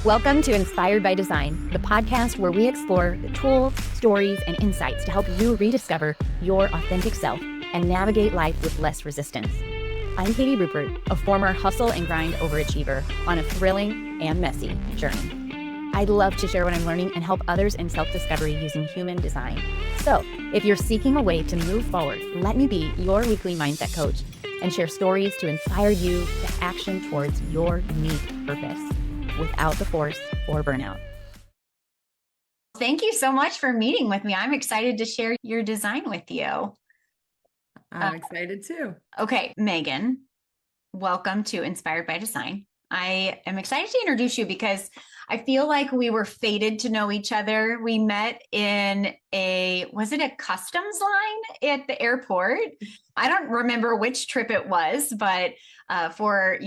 Welcome to Inspired by Design, the podcast where we explore the tools, stories, and insights to help you rediscover your authentic self and navigate life with less resistance. I'm Katie Rupert, a former hustle and grind overachiever on a thrilling and messy journey. I'd love to share what I'm learning and help others in self-discovery using human design. So, if you're seeking a way to move forward, let me be your weekly mindset coach and share stories to inspire you to action towards your unique purpose without the force or burnout. Thank you so much for meeting with me. I'm excited to share your design with you. I'm excited too. Okay, Megan, welcome to Inspired by Design. I am excited to introduce you because I feel like we were fated to know each other. We met in was it a customs line at the airport? I don't remember which trip it was, but for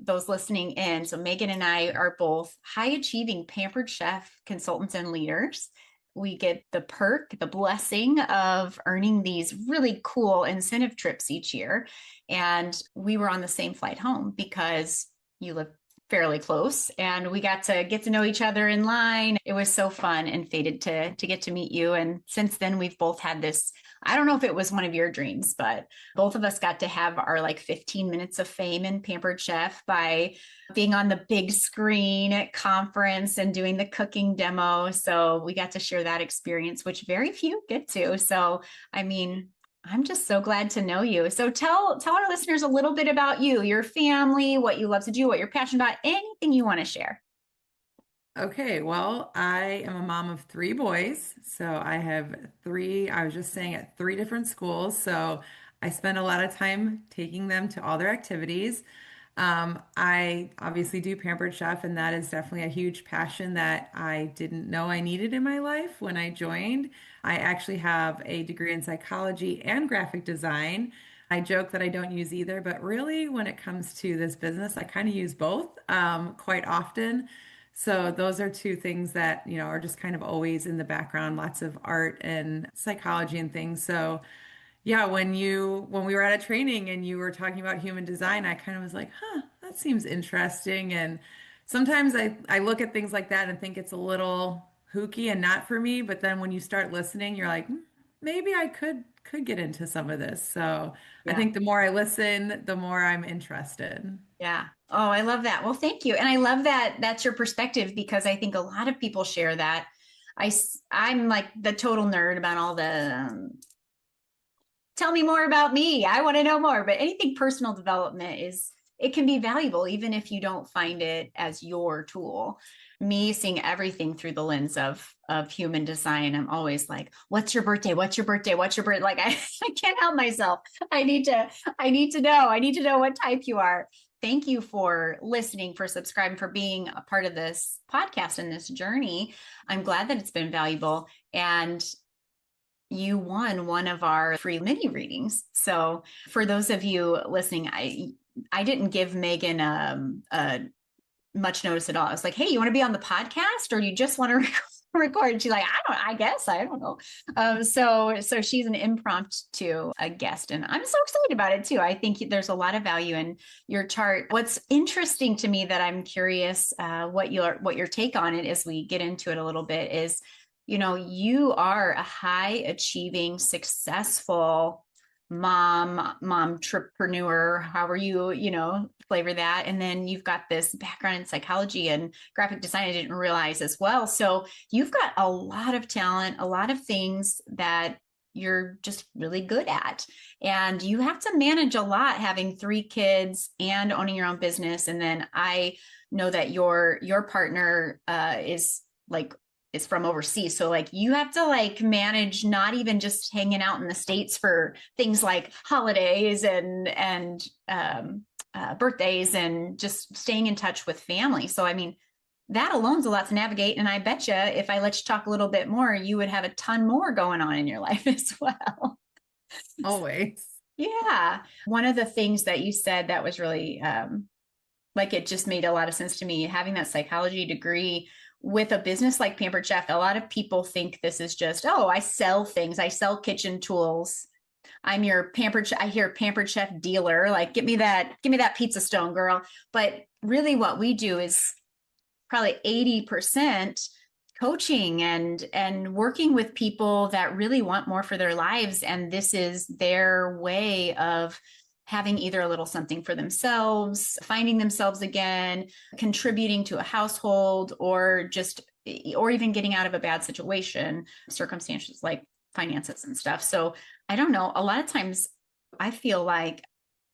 those listening in, so Megan and I are both high achieving pampered chef consultants and leaders. We get the perk, the blessing of earning these really cool incentive trips each year. And we were on the same flight home because you live fairly close and we got to know each other in line. It was so fun and fated to get to meet you. And since then we've both had this, I don't know if it was one of your dreams, but both of us got to have our 15 minutes of fame in Pampered Chef by being on the big screen at conference and doing the cooking demo. So we got to share that experience, which very few get to. So, I mean, I'm just so glad to know you. So tell our listeners a little bit about you, your family, what you love to do, what you're passionate about, anything you want to share. Okay, well, I am a mom of 3 boys. So I have 3, I was just saying, at 3 different schools. So I spend a lot of time taking them to all their activities. I obviously do Pampered Chef, and that is definitely a huge passion that I didn't know I needed in my life when I joined. I actually have a degree in psychology and graphic design. I joke that I don't use either, but really, when it comes to this business, I kind of use both quite often. So those are 2 things that, are just kind of always in the background, lots of art and psychology and things. So yeah, when we were at a training and you were talking about human design, I kind of was like, that seems interesting. And sometimes I look at things like that and think it's a little hooky and not for me. But then when you start listening, you're like, maybe I could get into some of this. So I think the more I listen, the more I'm interested. Yeah. Oh, I love that. Well, thank you. And I love that that's your perspective because I think a lot of people share that. I'm like the total nerd about all the tell me more about me. I want to know more. But anything personal development it can be valuable, even if you don't find it as your tool. Me seeing everything through the lens of human design, I'm always like, what's your birthday? What's your birthday? What's your birthday? Like I can't help myself. I need to know what type you are. Thank you for listening, for subscribing, for being a part of this podcast and this journey. I'm glad that it's been valuable. And you won one of our free mini readings. So for those of you listening, I didn't give Megan much notice at all. I was like, hey, you want to be on the podcast or you just want to record? And she's like, I don't know. So she's an impromptu guest and I'm so excited about it too. I think there's a lot of value in your chart. What's interesting to me that I'm curious what your take on it as we get into it a little bit is, you are a high achieving, successful mom entrepreneur, however you flavor that. And then you've got this background in psychology and graphic design I didn't realize as well. So you've got a lot of talent, a lot of things that you're just really good at. And you have to manage a lot having 3 kids and owning your own business. And then I know that your partner is from overseas. So you have to manage not even just hanging out in the States for things like holidays and birthdays and just staying in touch with family. So, I mean, that alone's a lot to navigate. And I bet you if I let you talk a little bit more, you would have a ton more going on in your life as well. Always. Yeah. One of the things that you said that was really it just made a lot of sense to me, having that psychology degree with a business like Pampered Chef. A lot of people think this is just, I sell things. I sell kitchen tools. I'm your Pampered Chef dealer. Like, give me that pizza stone, girl. But really what we do is probably 80% coaching and working with people that really want more for their lives. And this is their way of having either a little something for themselves, finding themselves again, contributing to a household, or even getting out of a bad situation, circumstances like finances and stuff. So I don't know. A lot of times I feel like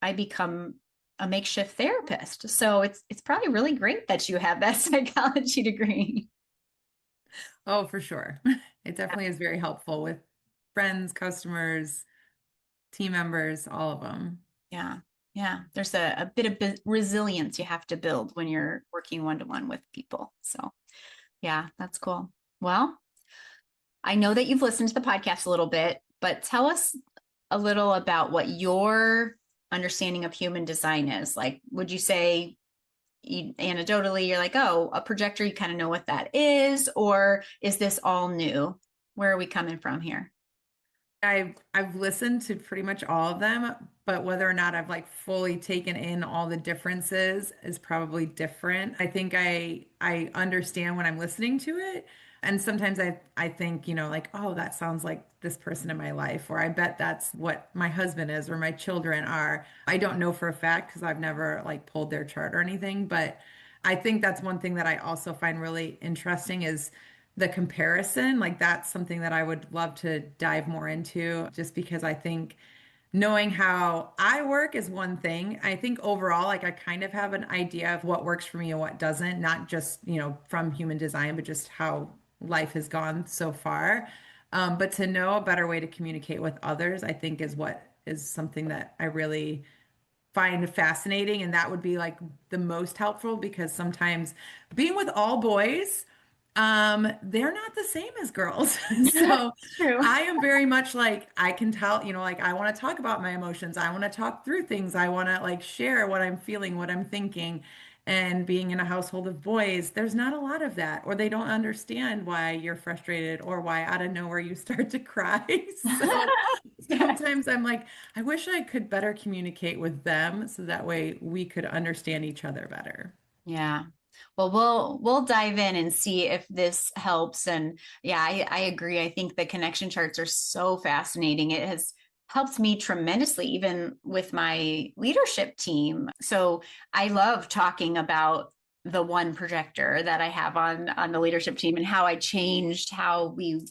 I become a makeshift therapist. So it's probably really great that you have that psychology degree. Oh, for sure. It definitely is very helpful with friends, customers, team members, all of them. Yeah. Yeah. There's a bit of resilience you have to build when you're working one to one with people. So, yeah, that's cool. Well, I know that you've listened to the podcast a little bit, but tell us a little about what your understanding of human design is. Like, would you say anecdotally, you're like, oh, a projector, you kind of know what that is, or is this all new? Where are we coming from here? I've listened to pretty much all of them, but whether or not I've like fully taken in all the differences is probably different. I think I understand when I'm listening to it. And sometimes I think, like, oh, that sounds like this person in my life, or I bet that's what my husband is or my children are. I don't know for a fact because I've never like pulled their chart or anything, but I think that's one thing that I also find really interesting is the comparison. Like that's something that I would love to dive more into just because I think knowing how I work is one thing. I think overall, like I kind of have an idea of what works for me and what doesn't, not just, from human design, but just how life has gone so far. But to know a better way to communicate with others, I think is what is something that I really find fascinating. And that would be like the most helpful because sometimes being with all boys, they're not the same as girls. So True. I am very much like I can tell, like I want to talk about my emotions. I want to talk through things. I want to like share what I'm feeling, what I'm thinking. And being in a household of boys, there's not a lot of that, or they don't understand why you're frustrated or why out of nowhere you start to cry. So sometimes I'm like, I wish I could better communicate with them so that way we could understand each other better. Yeah. Well, we'll dive in and see if this helps. And yeah, I agree. I think the connection charts are so fascinating. It has helped me tremendously, even with my leadership team. So I love talking about the one projector that I have on the leadership team and how I changed how we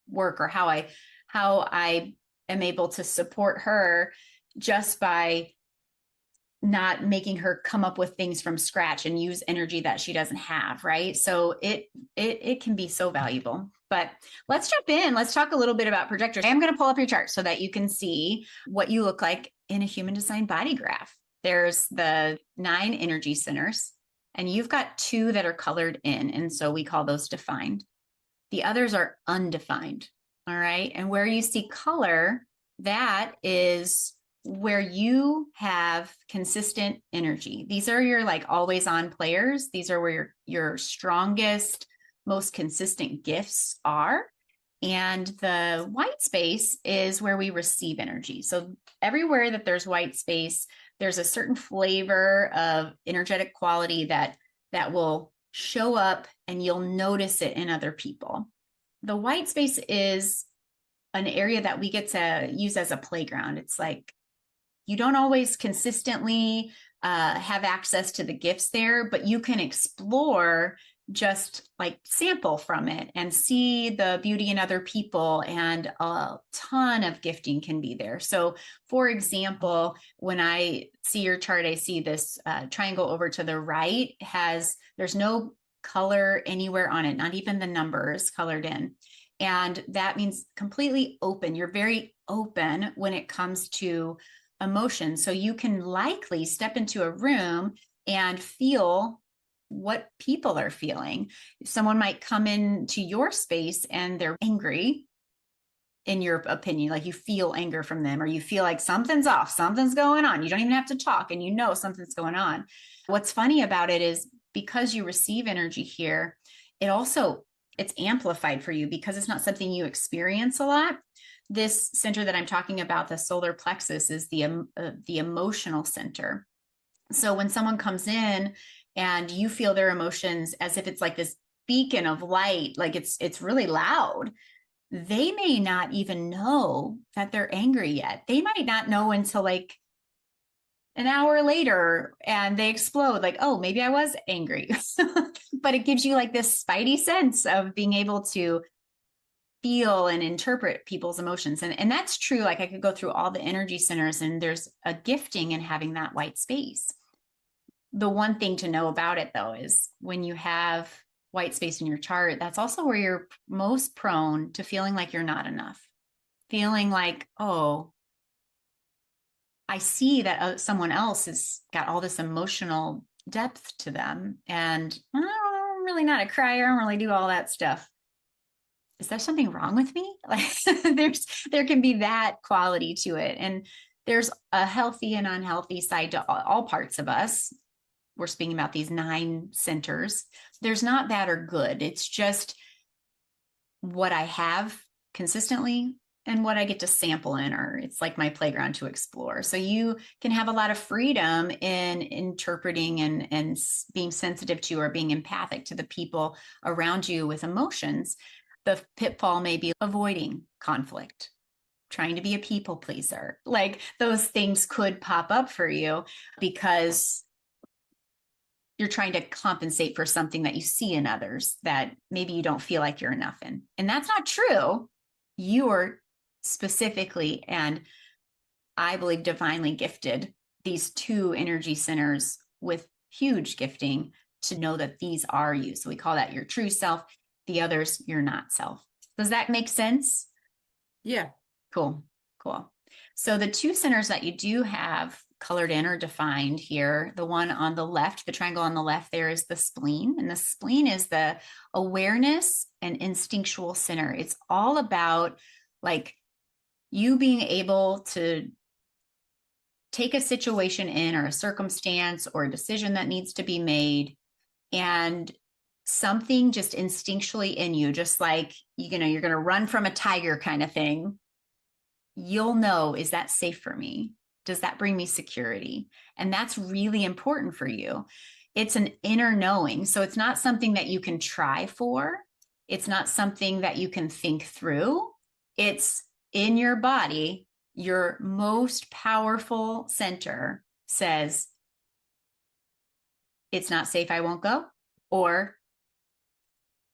work, or how I am able to support her just by not making her come up with things from scratch and use energy that she doesn't have, right? So it can be so valuable. But let's jump in. Let's talk a little bit about projectors. I'm going to pull up your chart so that you can see what you look like in a human design body graph. There's the 9 energy centers, and you've got 2 that are colored in, and so we call those defined. The others are undefined. All right. And where you see color, that is where you have consistent energy. These are your like always on players. These are where your strongest, most consistent gifts are. And the white space is where we receive energy. So everywhere that there's white space, there's a certain flavor of energetic quality that will show up, and you'll notice it in other people. The white space is an area that we get to use as a playground. It's like you don't always consistently have access to the gifts there, but you can explore, just like sample from it and see the beauty in other people, and a ton of gifting can be there. So for example, when I see your chart, I see this triangle over to the right there's no color anywhere on it, not even the numbers colored in. And that means completely open. You're very open when it comes to emotion. So you can likely step into a room and feel what people are feeling. Someone might come into your space and they're angry, in your opinion, like you feel anger from them, or you feel like something's off, something's going on. You don't even have to talk and you know something's going on. What's funny about it is because you receive energy here, it's amplified for you because it's not something you experience a lot. This center that I'm talking about, the solar plexus, is the emotional center. So when someone comes in and you feel their emotions as if it's like this beacon of light, like it's really loud. They may not even know that they're angry yet. They might not know until like an hour later and they explode like, oh, maybe I was angry. But it gives you like this spidey sense of being able to feel and interpret people's emotions. And that's true. Like I could go through all the energy centers and there's a gifting in having that white space. The one thing to know about it though is when you have white space in your chart, that's also where you're most prone to feeling like you're not enough, feeling like, oh, I see that someone else has got all this emotional depth to them. And I'm really not a crier. I don't really do all that stuff. Is there something wrong with me? Like there can be that quality to it. And there's a healthy and unhealthy side to all parts of us. We're speaking about these 9 centers. There's not bad or good. It's just what I have consistently and what I get to sample in, or it's like my playground to explore. So you can have a lot of freedom in interpreting and being sensitive to or being empathic to the people around you with emotions. The pitfall may be avoiding conflict, trying to be a people pleaser. Like those things could pop up for you because you're trying to compensate for something that you see in others that maybe you don't feel like you're enough in. And that's not true. You are specifically, and I believe divinely gifted, these 2 energy centers with huge gifting to know that these are you. So we call that your true self. The others, your not self. Does that make sense? Yeah. Cool. Cool. So the 2 centers that you do have colored in or defined here, the one on the left, the triangle on the left there is the spleen. And the spleen is the awareness and instinctual center. It's all about like you being able to take a situation in or a circumstance or a decision that needs to be made and something just instinctually in you, just like, you're going to run from a tiger kind of thing. You'll know, is that safe for me? Does that bring me security? And that's really important for you. It's an inner knowing. So it's not something that you can try for. It's not something that you can think through. It's in your body. Your most powerful center says, it's not safe, I won't go. Or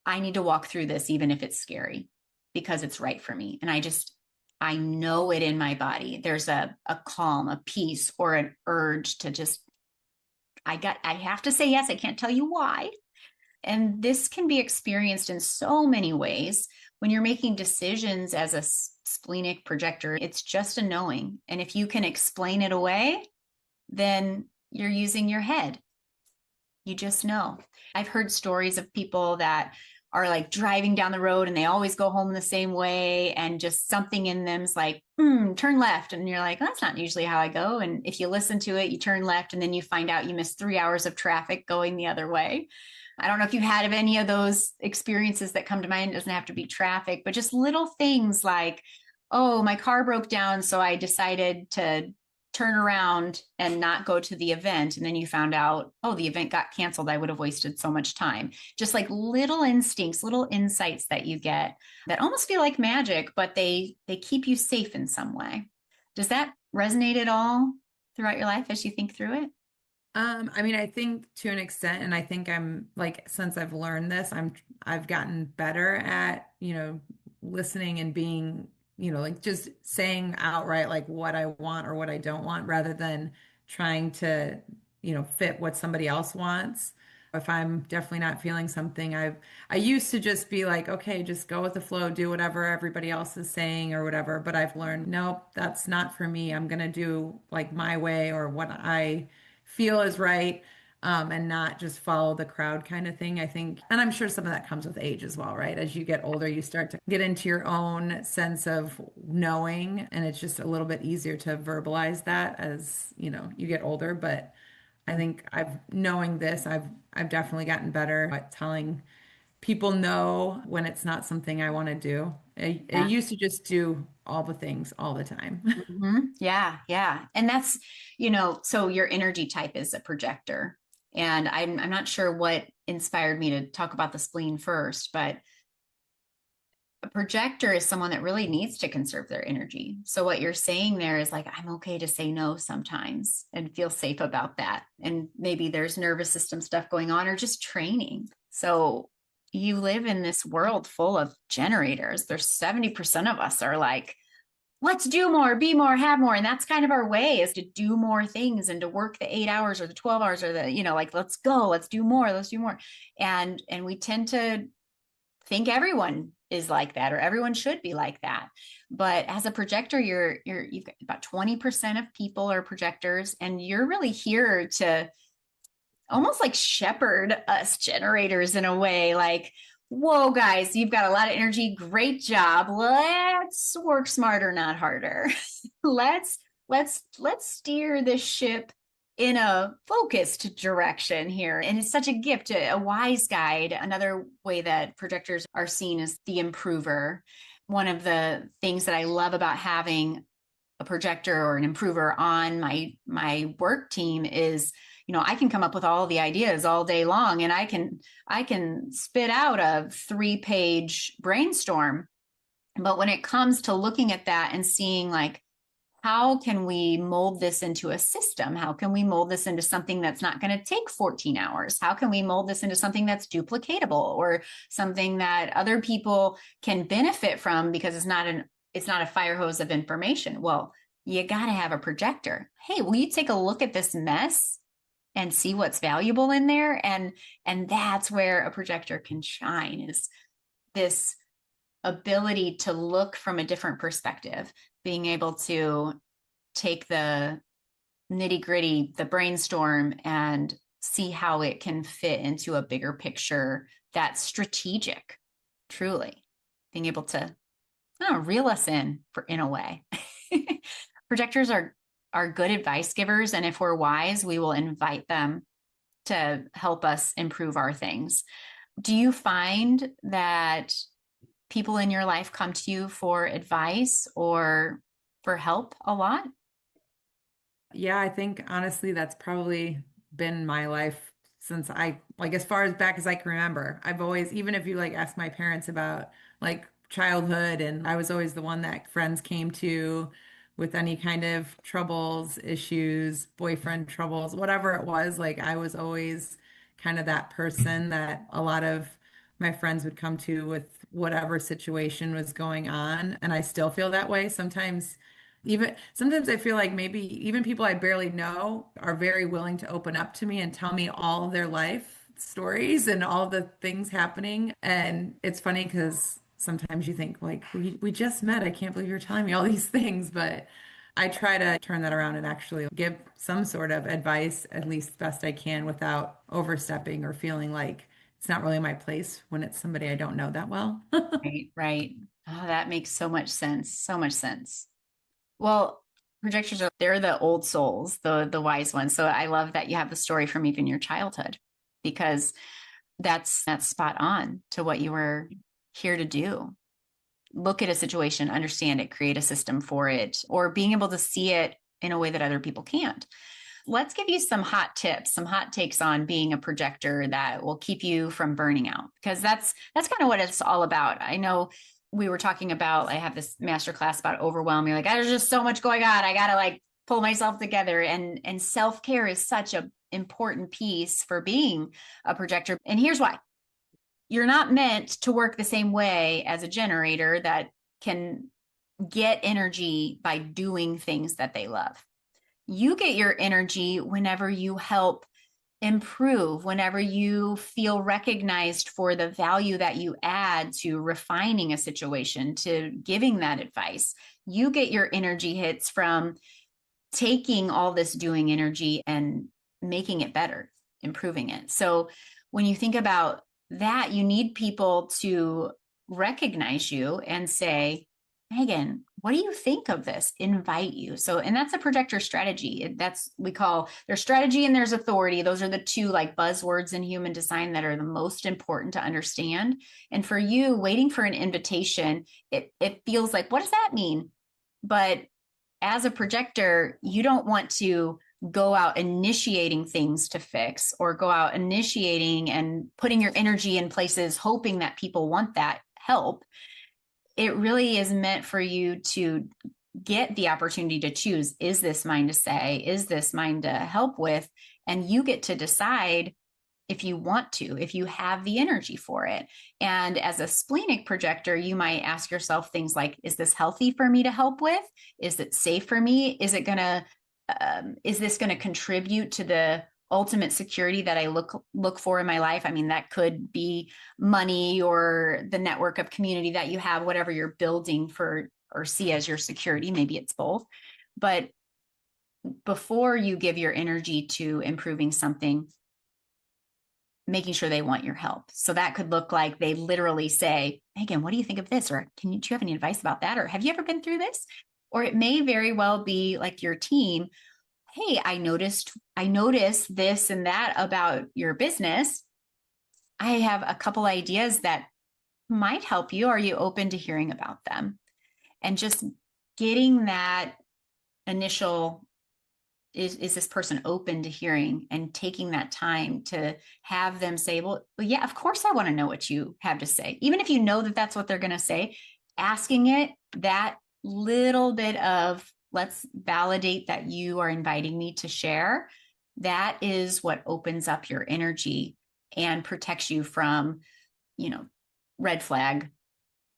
I need to walk through this, even if it's scary, because it's right for me. And I know it in my body. There's a calm, a peace, or an urge to just, I have to say yes. I can't tell you why. And this can be experienced in so many ways. When you're making decisions as a splenic projector, it's just a knowing. And if you can explain it away, then you're using your head. You just know. I've heard stories of people that are like driving down the road and they always go home the same way. And just something in them's like, turn left. And you're like, that's not usually how I go. And if you listen to it, you turn left and then you find out you missed 3 hours of traffic going the other way. I don't know if you've had any of those experiences that come to mind. It doesn't have to be traffic, but just little things like, oh, my car broke down. So I decided to turn around and not go to the event. And then you found out, oh, the event got canceled. I would have wasted so much time. Just like little instincts, little insights that you get that almost feel like magic, but they keep you safe in some way. Does that resonate at all throughout your life as you think through it? I mean, I think to an extent, and I think I'm like, since I've learned this, I've gotten better at, listening and being, like just saying outright like what I want or what I don't want rather than trying to, fit what somebody else wants. If I'm definitely not feeling something, I used to just be like, okay, just go with the flow, do whatever everybody else is saying or whatever. But I've learned, nope, that's not for me. I'm gonna do like my way or what I feel is right, and not just follow the crowd kind of thing. I think, and I'm sure some of that comes with age as well, right? As you get older, you start to get into your own sense of knowing, and it's just a little bit easier to verbalize that as, you get older. But I think knowing this, I've definitely gotten better at telling people no when it's not something I want to do. I Yeah. used to just do all the things all the time. Yeah. Yeah. And that's, so your energy type is a projector. And I'm not sure what inspired me to talk about the spleen first, but a projector is someone that really needs to conserve their energy. So what you're saying there is like, I'm okay to say no sometimes and feel safe about that. And maybe there's nervous system stuff going on or just training. So you live in this world full of generators. There's 70% of us are like, let's do more, be more, have more. And that's kind of our way, is to do more things and to work the 8 hours or the 12 hours or the, like, let's go, let's do more, let's do more. And we tend to think everyone is like that, or everyone should be like that. But as a projector, you've got about 20% of people are projectors, and you're really here to almost like shepherd us generators in a way. Like, whoa, guys, you've got a lot of energy. Great job. Let's work smarter, not harder. let's let's steer this ship in a focused direction here. And it's such a gift, a wise guide. Another way that projectors are seen as the improver. One of the things that I love about having a projector or an improver on my work team is, I can come up with all the ideas all day long, and I can spit out a 3-page brainstorm. But when it comes to looking at that and seeing, like, how can we mold this into a system? How can we mold this into something that's not going to take 14 hours? How can we mold this into something that's duplicatable, or something that other people can benefit from, because it's not a fire hose of information? Well, you got to have a projector. Hey, will you take a look at this mess and see what's valuable in there? And that's where a projector can shine, is this ability to look from a different perspective, being able to take the nitty gritty, the brainstorm, and see how it can fit into a bigger picture that's strategic, truly being able to, reel us in a way. Projectors are good advice givers. And if we're wise, we will invite them to help us improve our things. Do you find that people in your life come to you for advice or for help a lot? Yeah, I think honestly, that's probably been my life since like, as far as back as I can remember. I've always, even if you like ask my parents about like childhood, and I was always the one that friends came to with any kind of troubles, issues, boyfriend troubles, whatever it was. Like, I was always kind of that person that a lot of my friends would come to with whatever situation was going on. And I still feel that way sometimes. Even sometimes I feel like maybe even people I barely know are very willing to open up to me and tell me all of their life stories and all the things happening. And it's funny because sometimes you think, like, we just met. I can't believe you're telling me all these things. But I try to turn that around and actually give some sort of advice, at least best I can, without overstepping or feeling like it's not really my place when it's somebody I don't know that well. Right, right. Oh, that makes so much sense. So much sense. Well, projectors they're the old souls, the wise ones. So I love that you have the story from even your childhood, because that's spot on to what you were here to do. Look at a situation, understand it, create a system for it, or being able to see it in a way that other people can't. Let's give you some hot tips, some hot takes on being a projector that will keep you from burning out, because that's kind of what it's all about. I know we were talking about, I have this masterclass about overwhelm. You're like, there's just so much going on. I got to like pull myself together. And self-care is such a important piece for being a projector. And here's why. You're not meant to work the same way as a generator that can get energy by doing things that they love. You get your energy whenever you help improve, whenever you feel recognized for the value that you add to refining a situation, to giving that advice. You get your energy hits from taking all this doing energy and making it better, improving it. So when you think about that, you need people to recognize you and say, Megan, what do you think of this? Invite you. So, and that's a projector strategy. That's, we call, there's strategy and there's authority. Those are the two like buzzwords in human design that are the most important to understand. And for you, waiting for an invitation, it feels like, what does that mean? But as a projector, you don't want to go out initiating things to fix, or go out initiating and putting your energy in places hoping that people want that help. It really is meant for you to get the opportunity to choose, is this mine to say? Is this mine to help with? And you get to decide if you want to, if you have the energy for it. And as a splenic projector, you might ask yourself things like, is this healthy for me to help with? Is it safe for me? Is this going to contribute to the ultimate security that I look for in my life? I mean, that could be money or the network of community that you have, whatever you're building for or see as your security. Maybe it's both. But before you give your energy to improving something, making sure they want your help. So that could look like they literally say, Megan, what do you think of this? Or do you have any advice about that? Or have you ever been through this? Or it may very well be like your team, hey, I noticed this and that about your business. I have a couple ideas that might help you. Are you open to hearing about them? And just getting that initial, is this person open to hearing, and taking that time to have them say, well, yeah, of course I want to know what you have to say. Even if you know that that's what they're going to say, asking it, that little bit of, let's validate that you are inviting me to share, that is what opens up your energy and protects you from, red flag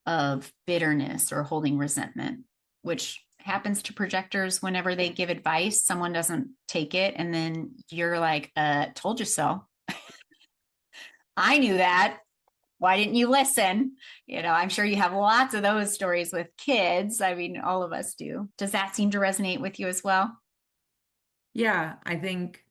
of bitterness or holding resentment, which happens to projectors whenever they give advice. Someone doesn't take it, and then you're like, told you so. I knew that. Why didn't you listen? I'm sure you have lots of those stories with kids. I mean, all of us do. Does that seem to resonate with you as well? Yeah, I think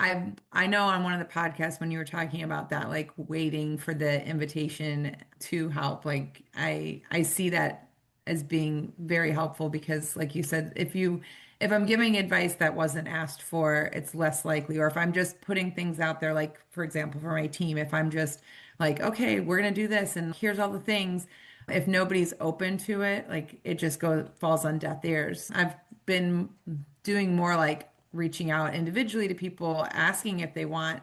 I know on one of the podcasts when you were talking about that, like waiting for the invitation to help, like I see that as being very helpful because like you said, if I'm giving advice that wasn't asked for, it's less likely. Or if I'm just putting things out there, like for example, for my team, if I'm just like, okay, we're gonna do this and here's all the things, if nobody's open to it, like it just falls on deaf ears. I've been doing more like reaching out individually to people, asking if they want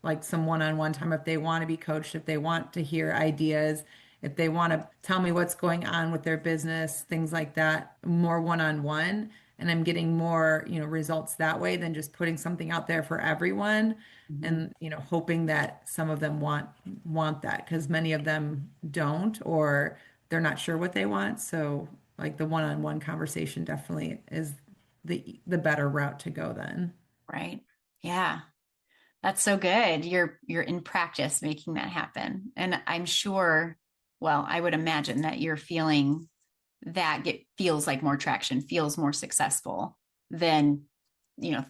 like some one-on-one time, if they want to be coached, if they want to hear ideas, if they want to tell me what's going on with their business, things like that, more one-on-one. And I'm getting more, results that way than just putting something out there for everyone Mhm. and, hoping that some of them want that because many of them don't or they're not sure what they want. So like the one-on-one conversation definitely is the better route to go then. Right. Yeah. That's so good. You're in practice making that happen. And I'm sure, well, I would imagine that you're feeling that feels like more traction, feels more successful than, you know,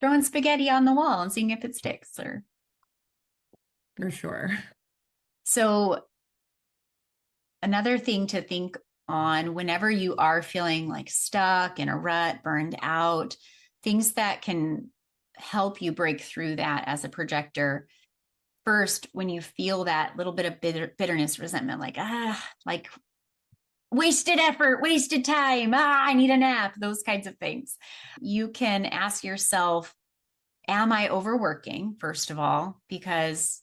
throwing spaghetti on the wall and seeing if it sticks. Or For sure. so another thing to think on whenever you are feeling like stuck in a rut, burned out, things that can help you break through that as a projector. First, when you feel that little bit of bitterness, resentment, like wasted effort, wasted time, I need a nap, those kinds of things, you can ask yourself, am I overworking? First of all, because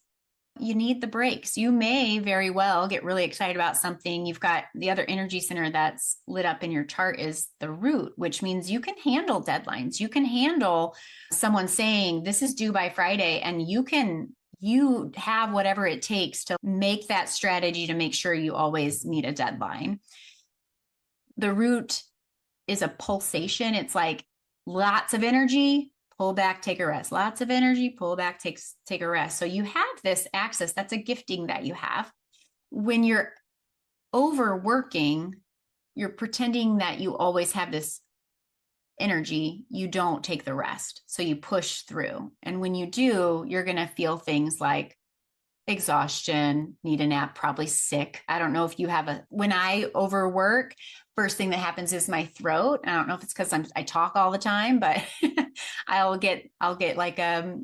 you need the breaks. You may very well get really excited about something. You've got the other energy center that's lit up in your chart is the root, which means you can handle deadlines. You can handle someone saying this is due by Friday, and you have whatever it takes to make that strategy to make sure you always meet a deadline. The root is a pulsation. It's like lots of energy, pull back, take a rest. Lots of energy, pull back, take a rest. So you have this access. That's a gifting that you have. When you're overworking, you're pretending that you always have this energy. You don't take the rest. So you push through. And when you do, you're going to feel things like exhaustion, need a nap, probably sick. I don't know if you have when I overwork, first thing that happens is my throat. I don't know if it's because I talk all the time, but I'll get like a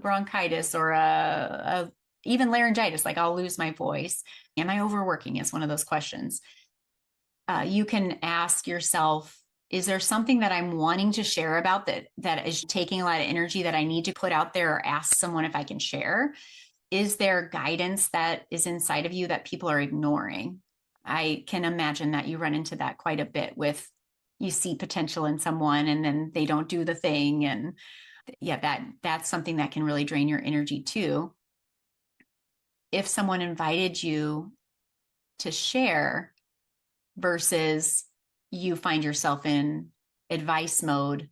bronchitis or even laryngitis. Like I'll lose my voice. Am I overworking is one of those questions. You can ask yourself, Is there something that I'm wanting to share about that is taking a lot of energy that I need to put out there or ask someone if I can share? Is there guidance that is inside of you that people are ignoring? I can imagine that you run into that quite a bit with you see potential in someone and then they don't do the thing. And yeah, that's something that can really drain your energy too. If someone invited you to share versus you find yourself in advice mode,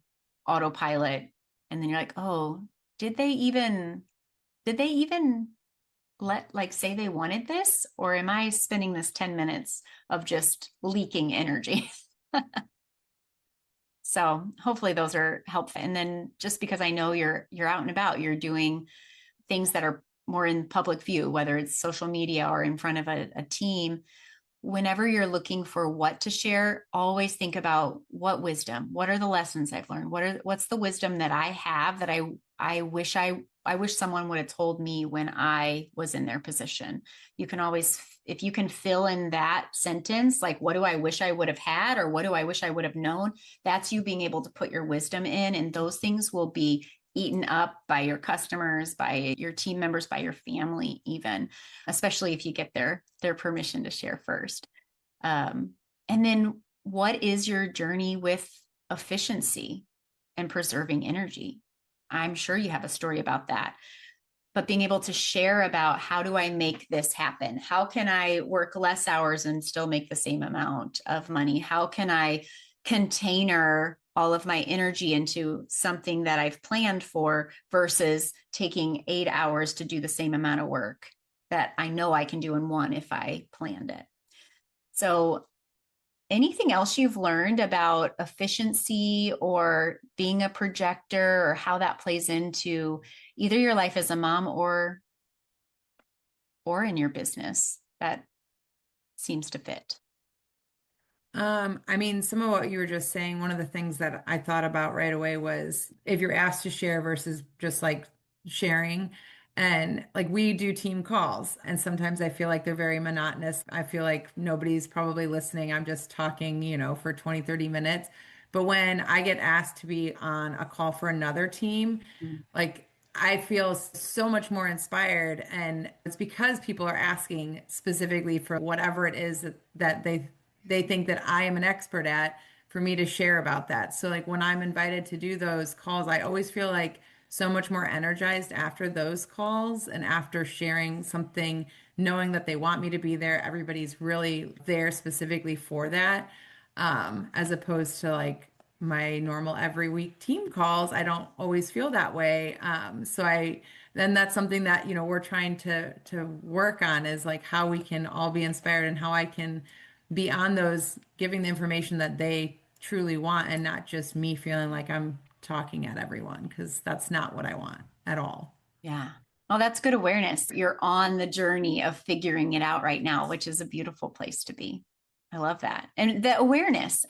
autopilot, and then you're like, oh, did they even let like say they wanted this, or am I spending this 10 minutes of just leaking energy? So hopefully those are helpful. And then just because I know you're out and about, you're doing things that are more in public view, whether it's social media or in front of a team, whenever you're looking for what to share, always think about what are the lessons I've learned? What's the wisdom that I have that I wish someone would have told me when I was in their position. You can always, if you can fill in that sentence, like, what do I wish I would have had? Or what do I wish I would have known? That's you being able to put your wisdom in, and those things will be eaten up by your customers, by your team members, by your family, even, especially if you get their permission to share first. And then what is your journey with efficiency and preserving energy? I'm sure you have a story about that, but being able to share about how do I make this happen? How can I work less hours and still make the same amount of money? How can I container all of my energy into something that I've planned for versus taking 8 hours to do the same amount of work that I know I can do in one if I planned it? So anything else you've learned about efficiency or being a projector, or how that plays into either your life as a mom or in your business that seems to fit? I mean, some of what you were just saying, one of the things that I thought about right away was if you're asked to share versus just like sharing. And like we do team calls, and sometimes I feel like they're very monotonous. I feel like nobody's probably listening. I'm just talking, for 20, 30 minutes. But when I get asked to be on a call for another team, Mm. like I feel so much more inspired. And it's because people are asking specifically for whatever it is that they think that I am an expert at, for me to share about that. So like when I'm invited to do those calls, I always feel like so much more energized after those calls and after sharing something, knowing that they want me to be there. Everybody's really there specifically for that. As opposed to like my normal every week team calls, I don't always feel that way. Then that's something that, we're trying to work on, is like how we can all be inspired and how I can be on those, giving the information that they truly want, and not just me feeling like I'm talking at everyone, because that's not what I want at all. Yeah. Well, that's good awareness. You're on the journey of figuring it out right now, which is a beautiful place to be. I love that. And the awareness,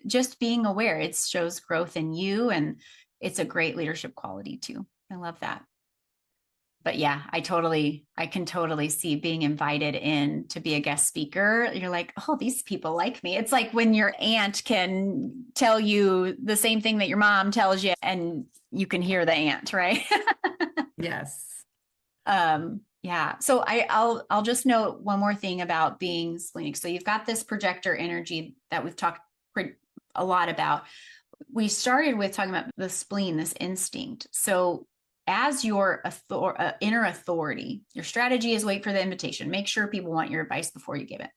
just being aware, it shows growth in you, and it's a great leadership quality too. I love that. But yeah, I can totally see being invited in to be a guest speaker. You're like, oh, these people like me. It's like when your aunt can tell you the same thing that your mom tells you, and you can hear the aunt, right? Yes. Yeah. So I'll just note one more thing about being splenic. So you've got this projector energy that we've talked a lot about. We started with talking about the spleen, this instinct. So as your inner authority, your strategy is wait for the invitation. Make sure people want your advice before you give it.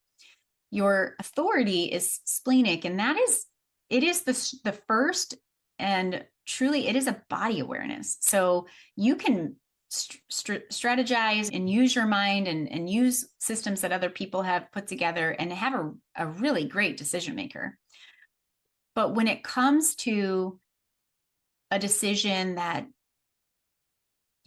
Your authority is splenic, and it is the first, and truly it is a body awareness. So you can strategize and use your mind and use systems that other people have put together and have a really great decision maker. But when it comes to a decision that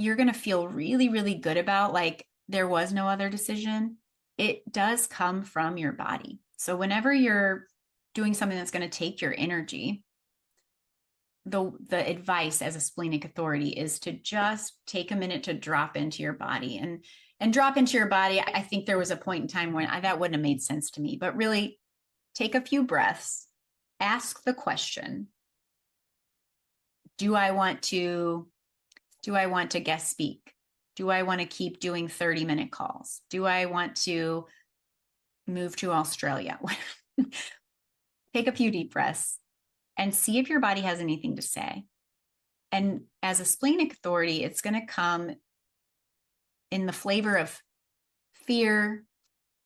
you're going to feel really, really good about, like there was no other decision, it does come from your body. So whenever you're doing something that's going to take your energy, the advice as a splenic authority is to just take a minute to drop into your body and drop into your body. I think there was a point in time when that wouldn't have made sense to me, but really take a few breaths ask the question, do I want to guest speak? Do I want to keep doing 30-minute calls? Do I want to move to Australia? Take a few deep breaths and see if your body has anything to say. And as a splenic authority, it's going to come in the flavor of fear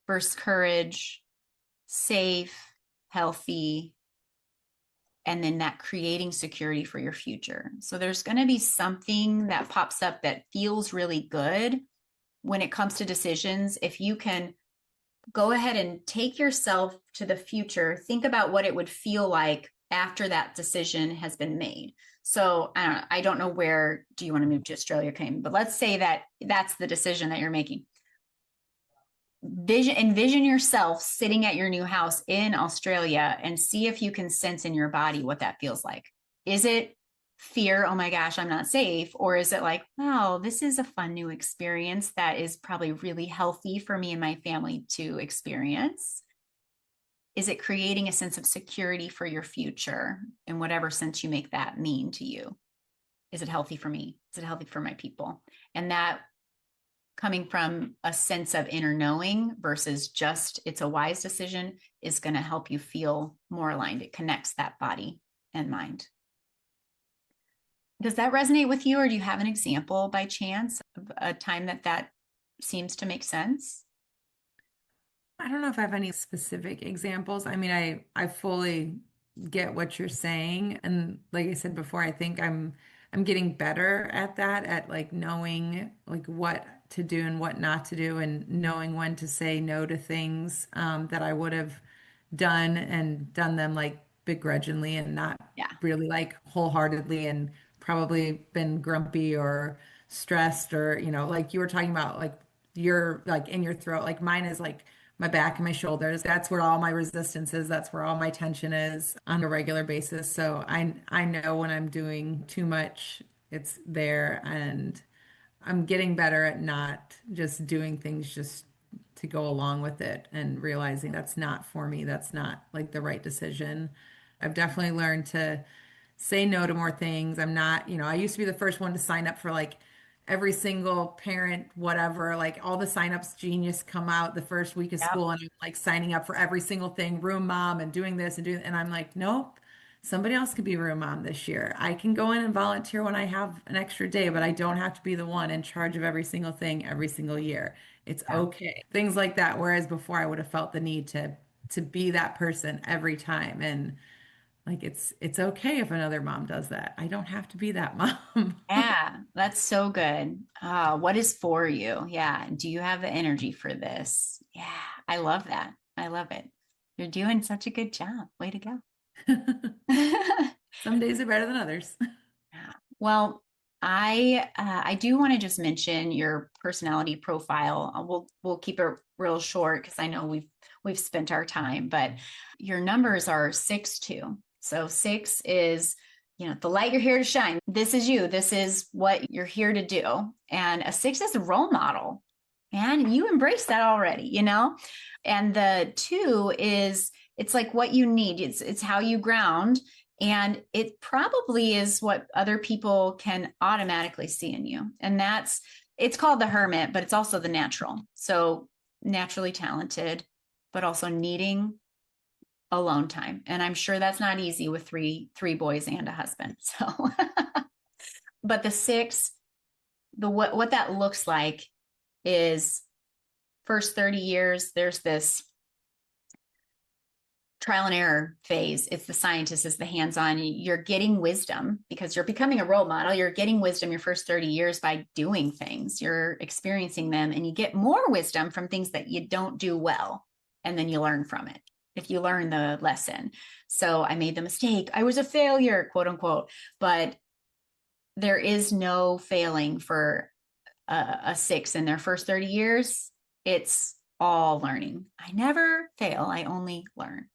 versus courage, safe, healthy, and then that creating security for your future. So there's going to be something that pops up that feels really good when it comes to decisions. If you can go ahead and take yourself to the future, think about what it would feel like after that decision has been made. So I don't know where do you want to move to Australia, Kane, but let's say that that's the decision that you're making. Envision yourself sitting at your new house in Australia and see if you can sense in your body what that feels like. Is it fear, oh my gosh, I'm not safe? Or is it like, wow, this is a fun new experience that is probably really healthy for me and my family to experience? Is it creating a sense of security for your future in whatever sense you make that mean to you? Is it healthy for me? Is it healthy for my people? And that coming from a sense of inner knowing versus just it's a wise decision is going to help you feel more aligned. It connects that body and mind. Does that resonate with you, or do you have an example by chance of a time that seems to make sense? I don't know if I have any specific examples. I mean, I fully get what you're saying. And like I said before, I think I'm getting better at that, at like knowing like what to do and what not to do and knowing when to say no to things that I would have done and done them like begrudgingly and not Yeah. really like wholeheartedly and probably been grumpy or stressed or, like you were talking about, like you're like in your throat, like mine is like my back and my shoulders. That's where all my resistance is. That's where all my tension is on a regular basis. So I know when I'm doing too much, it's there, and I'm getting better at not just doing things just to go along with it and realizing that's not for me. That's not like the right decision. I've definitely learned to say no to more things. I'm not, I used to be the first one to sign up for like every single parent, whatever, like all the signups genius come out the first week of Yep. school and I'm like signing up for every single thing, room mom and doing this and doing, and I'm like, nope, somebody else could be room mom this year. I can go in and volunteer when I have an extra day, but I don't have to be the one in charge of every single thing every single year. It's Yeah. okay. Things like that. Whereas before I would have felt the need to be that person every time. And like it's okay if another mom does that. I don't have to be that mom. Yeah, that's so good. What is for you? Yeah. Do you have the energy for this? Yeah, I love that. I love it. You're doing such a good job. Way to go. Some days are better than others. Well, I do want to just mention your personality profile. We'll keep it real short because I know we've spent our time, but your numbers are 6-2. So 6 is, the light you're here to shine. This is you. This is what you're here to do. And a 6 is a role model. And you embrace that already. And the 2 is it's like what you need. It's how you ground. And it probably is what other people can automatically see in you. And it's called the hermit, but it's also the natural. So naturally talented, but also needing alone time. And I'm sure that's not easy with three boys and a husband. So, but the 6, what that looks like is first 30 years, there's this trial and error phase. It's the scientist, it's the hands-on. You're getting wisdom because you're becoming a role model. You're getting wisdom your first 30 years by doing things. You're experiencing them, and you get more wisdom from things that you don't do well. And then you learn from it if you learn the lesson. So I made the mistake. I was a failure, quote unquote. But there is no failing for a 6 in their first 30 years. It's all learning. I never fail. I only learn.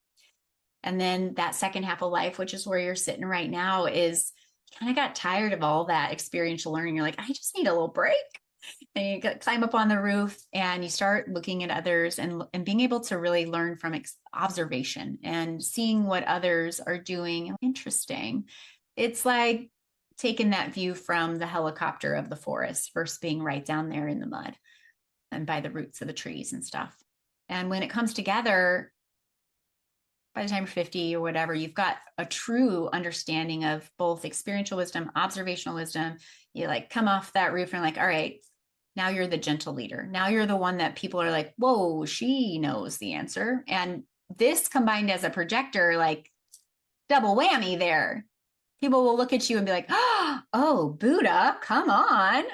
And then that second half of life, which is where you're sitting right now, is you kind of got tired of all that experiential learning. You're like, I just need a little break. And you climb up on the roof and you start looking at others and being able to really learn from observation and seeing what others are doing. Interesting. It's like taking that view from the helicopter of the forest versus being right down there in the mud and by the roots of the trees and stuff. And when it comes together, by the time you're 50 or whatever, you've got a true understanding of both experiential wisdom, observational wisdom. You like come off that roof and like, all right, now you're the gentle leader. Now you're the one that people are like, whoa, she knows the answer. And this combined as a projector, like double whammy there. People will look at you and be like, oh, Buddha, come on.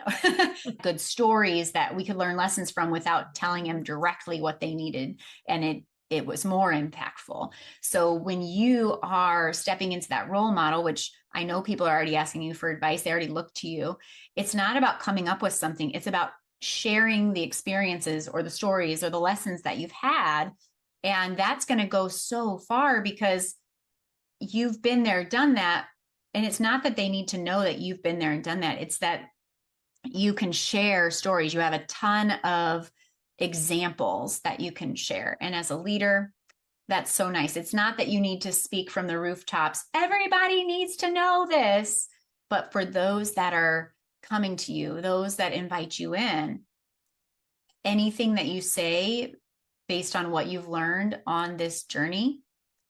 Good stories that we could learn lessons from without telling them directly what they needed. And it was more impactful. So when you are stepping into that role model, which I know people are already asking you for advice, they already look to you. It's not about coming up with something. It's about sharing the experiences or the stories or the lessons that you've had. And that's going to go so far because you've been there, done that. And it's not that they need to know that you've been there and done that. It's that you can share stories. You have a ton of examples that you can share. And as a leader, that's so nice. It's not that you need to speak from the rooftops. Everybody needs to know this. But for those that are coming to you, those that invite you in, anything that you say based on what you've learned on this journey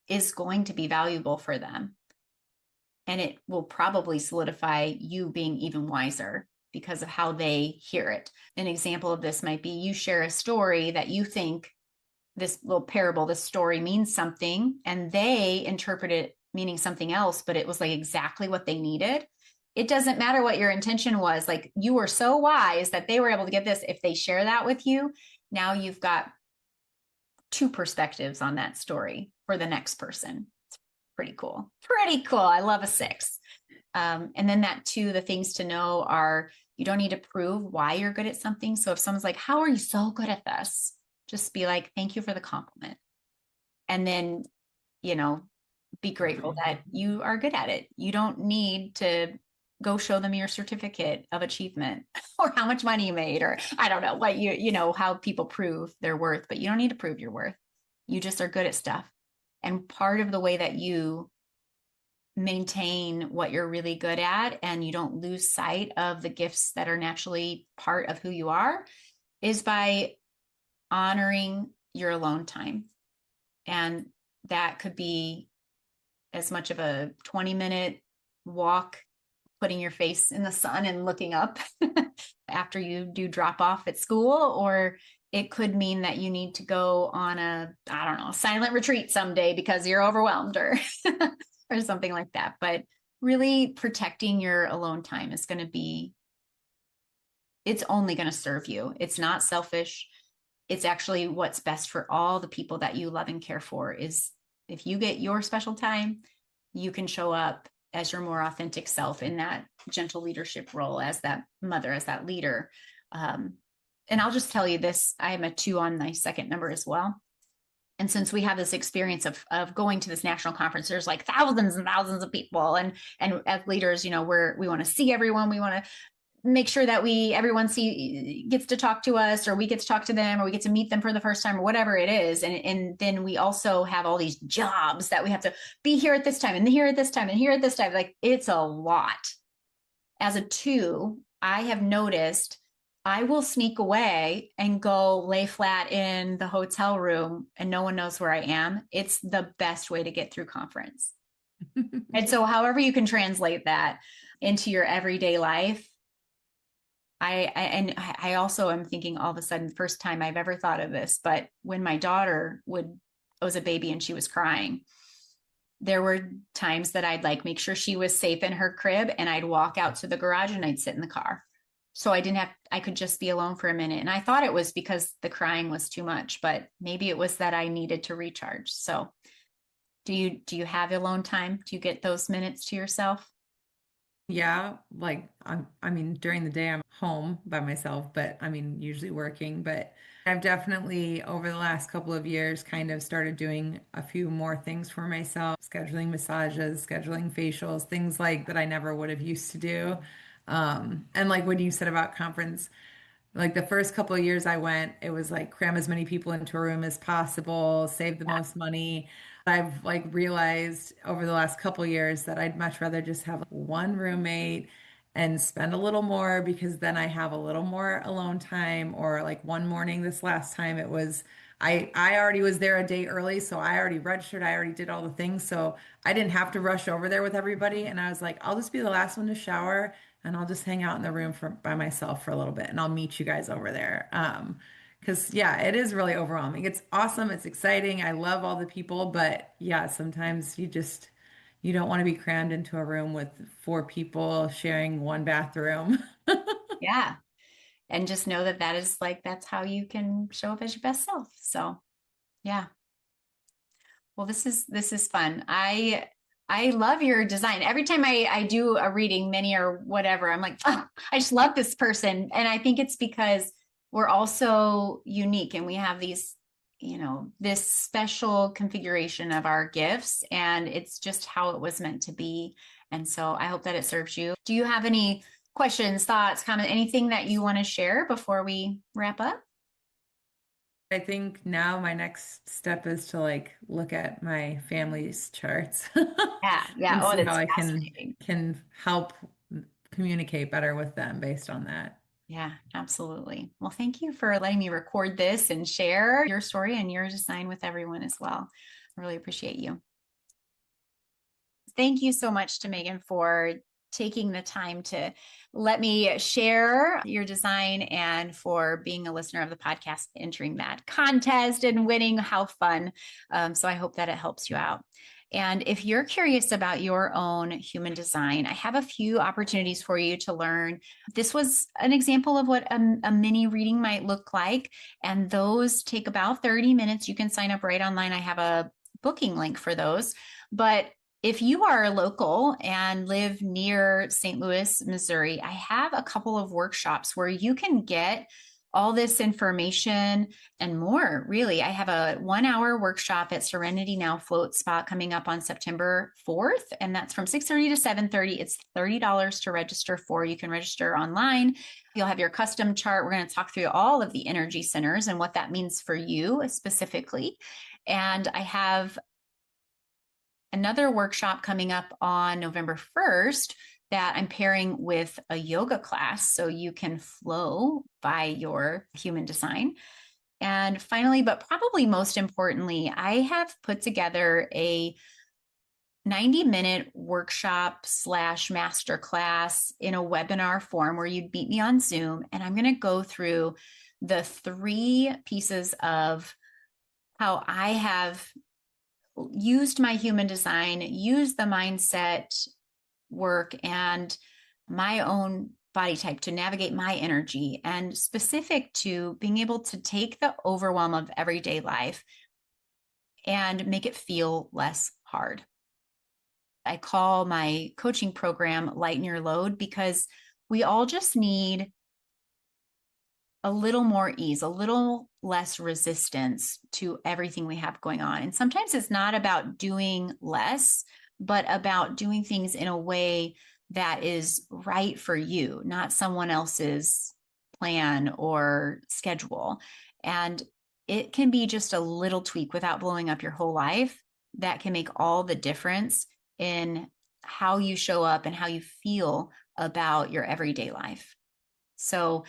is going to be valuable for them. And it will probably solidify you being even wiser because of how they hear it. An example of this might be you share a story that you think this little parable, this story means something, and they interpret it meaning something else, but it was like exactly what they needed. It doesn't matter what your intention was. Like you were so wise that they were able to get this. If they share that with you, now you've got two perspectives on that story for the next person. It's pretty cool. Pretty cool. I love a 6. And then that too, the things to know are you don't need to prove why you're good at something. So if someone's like, how are you so good at this? Just be like, thank you for the compliment. And then, you know, be grateful that you are good at it. You don't need to go show them your certificate of achievement or how much money you made, or I don't know what you know, how people prove their worth, but you don't need to prove your worth. You just are good at stuff. And part of the way that you maintain what you're really good at and you don't lose sight of the gifts that are naturally part of who you are is by honoring your alone time. And that could be as much of a 20-minute walk, putting your face in the sun and looking up after you do drop off at school, or it could mean that you need to go on I don't know, silent retreat someday because you're overwhelmed or or something like that. But really protecting your alone time is going to be, it's only going to serve you. It's not selfish. It's actually what's best for all the people that you love and care for. Is if you get your special time, you can show up as your more authentic self in that gentle leadership role, as that mother, as that leader. And I'll just tell you this, I am a 2 on my second number as well. And since we have this experience of going to this national conference, there's like thousands and thousands of people. And as leaders, you know, we want to see everyone. We want to make sure that everyone gets to talk to us, or we get to talk to them, or we get to meet them for the first time, or whatever it is. And then we also have all these jobs that we have to be here at this time and here at this time and here at this time. Like it's a lot. As a 2, I have noticed I will sneak away and go lay flat in the hotel room and no one knows where I am. It's the best way to get through conference. And so however you can translate that into your everyday life, I also am thinking all of a sudden, first time I've ever thought of this, but when my daughter was a baby and she was crying, there were times that I'd like make sure she was safe in her crib and I'd walk out to the garage and I'd sit in the car. So I could just be alone for a minute. And I thought it was because the crying was too much, but maybe it was that I needed to recharge. So do you have alone time? Do you get those minutes to yourself? Yeah, like I mean, during the day I'm home by myself, but I mean, usually working. But I've definitely over the last couple of years kind of started doing a few more things for myself, scheduling massages, scheduling facials, things like that I never would have used to do. And like what you said about conference, Like the first couple of years I went, it was like cram as many people into a room as possible, save the Yeah. most money. I've like realized over the last couple of years that I'd much rather just have one roommate and spend a little more because then I have a little more alone time. Or like one morning this last time, it was I already was there a day early, so I already registered, I already did all the things, so I didn't have to rush over there with everybody. And I was like, I'll just be the last one to shower and I'll just hang out in the room by myself for a little bit and I'll meet you guys over there. Because yeah, it is really overwhelming. It's awesome. It's exciting. I love all the people, but yeah, sometimes you don't want to be crammed into a room with four people sharing one bathroom. Yeah. And just know that that is like, that's how you can show up as your best self. So yeah. Well, this is fun. I love your design. Every time I do a reading, mini or whatever, I'm like, oh, I just love this person. And I think it's because we're also unique and we have these, this special configuration of our gifts, and it's just how it was meant to be. And so I hope that it serves you. Do you have any questions, thoughts, comment, anything that you want to share before we wrap up? I think now my next step is to like look at my family's charts Yeah, yeah. and Oh, see how that's I fascinating. can help communicate better with them based on that. Yeah, absolutely. Well, thank you for letting me record this and share your story and your design with everyone as well. I really appreciate you. Thank you so much to Megan for taking the time to let me share your design and for being a listener of the podcast, entering that contest and winning. How fun. So I hope that it helps you out. And if you're curious about your own human design, I have a few opportunities for you to learn. This was an example of what a mini reading might look like. And those take about 30 minutes. You can sign up right online. I have a booking link for those. But if you are local and live near St. Louis, Missouri, I have a couple of workshops where you can get all this information and more. Really, I have a 1 hour workshop at Serenity Now Float Spot coming up on September 4th, and that's from 6:30 to 7:30. It's $30 to register for. You can register online. You'll have your custom chart. We're going to talk through all of the energy centers and what that means for you specifically. And I have another workshop coming up on November 1st that I'm pairing with a yoga class so you can flow by your human design. And finally, but probably most importantly, I have put together a 90-minute workshop slash masterclass in a webinar form where you'd meet me on Zoom. And I'm going to go through the 3 pieces of how I have used my human design, used the mindset work and my own body type to navigate my energy, and specific to being able to take the overwhelm of everyday life and make it feel less hard. I call my coaching program Lighten Your Load because we all just need a little more ease, a little less resistance to everything we have going on. And sometimes it's not about doing less, but about doing things in a way that is right for you, not someone else's plan or schedule. And it can be just a little tweak without blowing up your whole life that can make all the difference in how you show up and how you feel about your everyday life. So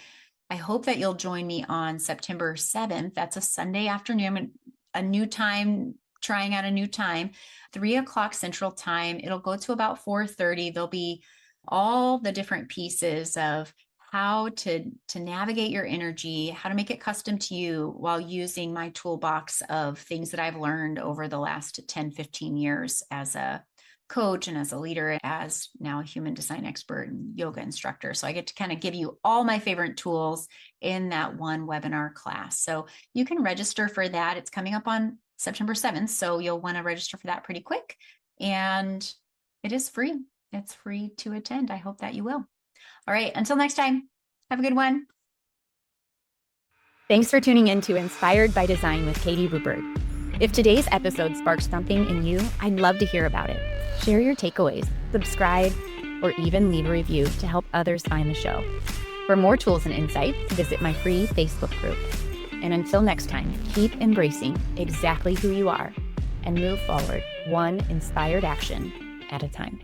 I hope that you'll join me on September 7th. That's a Sunday afternoon, a new time, trying out a new time, 3 o'clock Central Time. It'll go to about 4:30. There'll be all the different pieces of how to navigate your energy, how to make it custom to you while using my toolbox of things that I've learned over the last 10, 15 years as a coach and as a leader, as now a human design expert and yoga instructor. So I get to kind of give you all my favorite tools in that one webinar class. So you can register for that. It's coming up on September 7th. So you'll want to register for that pretty quick. And it is free. It's free to attend. I hope that you will. All right. Until next time, have a good one. Thanks for tuning in to Inspired by Design with Katie Rupert. If today's episode sparked something in you, I'd love to hear about it. Share your takeaways, subscribe, or even leave a review to help others find the show. For more tools and insights, visit my free Facebook group. And until next time, keep embracing exactly who you are and move forward one inspired action at a time.